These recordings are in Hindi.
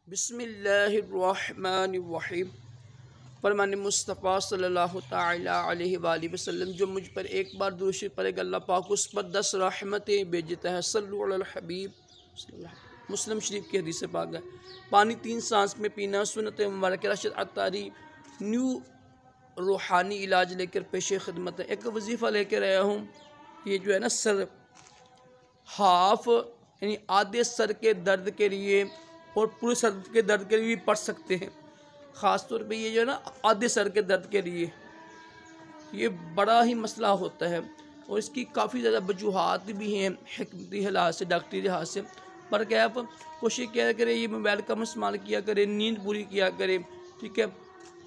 बिस्मिल्लाहिर्रहमानिर्रहीम। फरमान मुस्तफ़ा सल्लल्लाहु तआला अलैहि वसल्लम जो मुझ पर एक बार दूसरी पड़ेगा अल्लाह पाक उस पर 10 रहमतें भेजता है। सल्लु अलल हबीब। मुस्लिम शरीफ की हदीस पाक है। पानी 3 सांस में पीना सुन्नत मुबारक राशिद अतारी न्यू रूहानी इलाज लेकर पेश खिदमत है। एक वजीफ़ा लेकर आया हूँ। ये जो है ना सर हाफ यानी आधे सर के दर्द के लिए और पूरे सर के दर्द के लिए भी पढ़ सकते हैं। ख़ास तौर पे ये जो है ना आधे सर के दर्द के लिए ये बड़ा ही मसला होता है और इसकी काफ़ी ज़्यादा वजूहात भी हैं हिकमती लिहाज से, डॉक्टरी लिहाज से। पर क्या आप कोशिश किया करें, ये मोबाइल कम इस्तेमाल किया करें, नींद पूरी किया करें, ठीक है,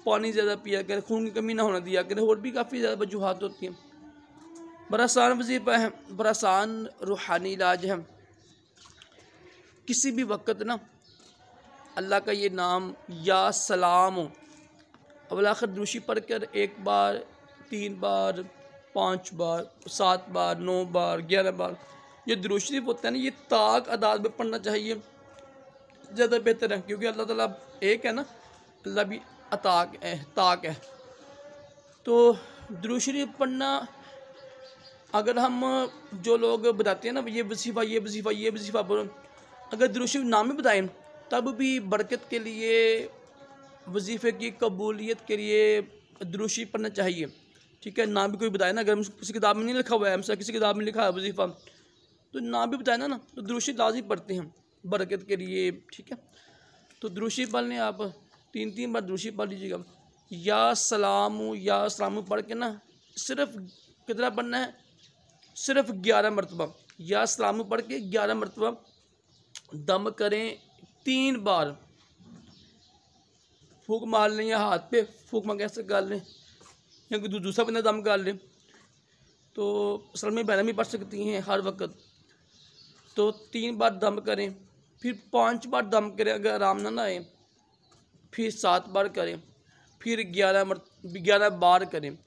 पानी ज़्यादा पिया करें, खून की कमी ना होना दिया करें, और भी काफ़ी ज़्यादा वजूहात होती हैं। बड़ा आसान वजीफ़ा है, बड़ा आसान रूहानी इलाज है। किसी भी वक्त ना अल्लाह का ये नाम या सलाम अवल आखिर दूशी पढ़ कर 1 बार, 3 बार, 5 बार, 7 बार, 9 बार, 11 बार ये दुरूद शरीफ होता है ना, ये ताक अदाद में पढ़ना चाहिए, ज़्यादा बेहतर है। क्योंकि अल्लाह ताला एक है ना, अल्लाह भी ताक है। तो दुरूद शरीफ पढ़ना, अगर हम जो लोग बताते हैं ना ये वजीफ़ा बोलो, अगर दुरूद शरीफ नाम ही बताएं तब भी बरकत के लिए, वजीफ़े की कबूलियत के लिए दुरूद शरीफ पढ़ना चाहिए। ठीक है, नाम भी कोई बताए ना, अगर किसी किताब में नहीं लिखा हुआ है, हमसे किसी किताब में लिखा है वजीफ़ा, तो नाम भी बताए ना तो दुरूद शरीफ लाज़िम पढ़ते हैं बरकत के लिए। ठीक है, तो दुरूद शरीफ पढ़ लें आप, 3 बार दुरूद शरीफ पढ़ लीजिएगा। या सलामु पढ़ के ना सिर्फ कितना पढ़ना है, सिर्फ 11 मरतबा या सलामु पढ़ के 11 मरतबा दम करें। 3 बार फूक मार लें या हाथ पे फूक मार कैसे कर लें या कोई दूसरा बंदा दम कर लें, तो असल में बहना भी पढ़ सकती हैं हर वक्त। तो 3 बार दम करें, फिर 5 बार दम करें, अगर आराम ना आए फिर 7 बार करें, फिर 11 बार करें।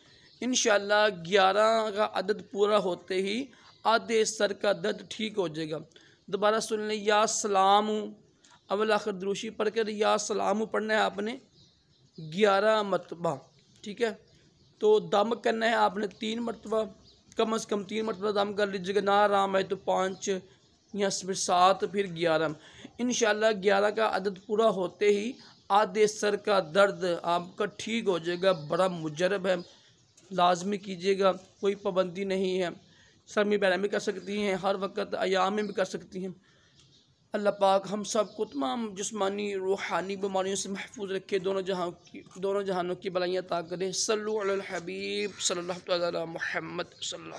इंशाअल्लाह 11 का अदद पूरा होते ही आधे सर का दर्द ठीक हो जाएगा। दोबारा सुन लें, या सलामु अवल आखिर दुरूशी पढ़ कर या सलामु पढ़ना है आपने 11 मरतबा। ठीक है, तो दम करना है आपने 3 मरतबा, कम से कम 3 मरतबा दम कर लीजिएगा। ना आराम है तो 5 या फिर 7 फिर 11। इंशाअल्लाह 11 का अदद पूरा होते ही आधे सर का दर्द आपका ठीक हो जाएगा। बड़ा मुजरब है, लाजमी कीजिएगा, कोई पाबंदी नहीं है। सर में बैराम भी कर सकती हैं, हर वक्त अयाम में भी कर सकती हैं। अल्लाह पाक हम सब को तमाम जिस्मानी रूहानी बीमारियों से महफूज रखे, दोनों जहानों की भलाइयाँ अता करे। सल्लु अलल हबीब सल्लल्लाहु अलैहि वसल्लम।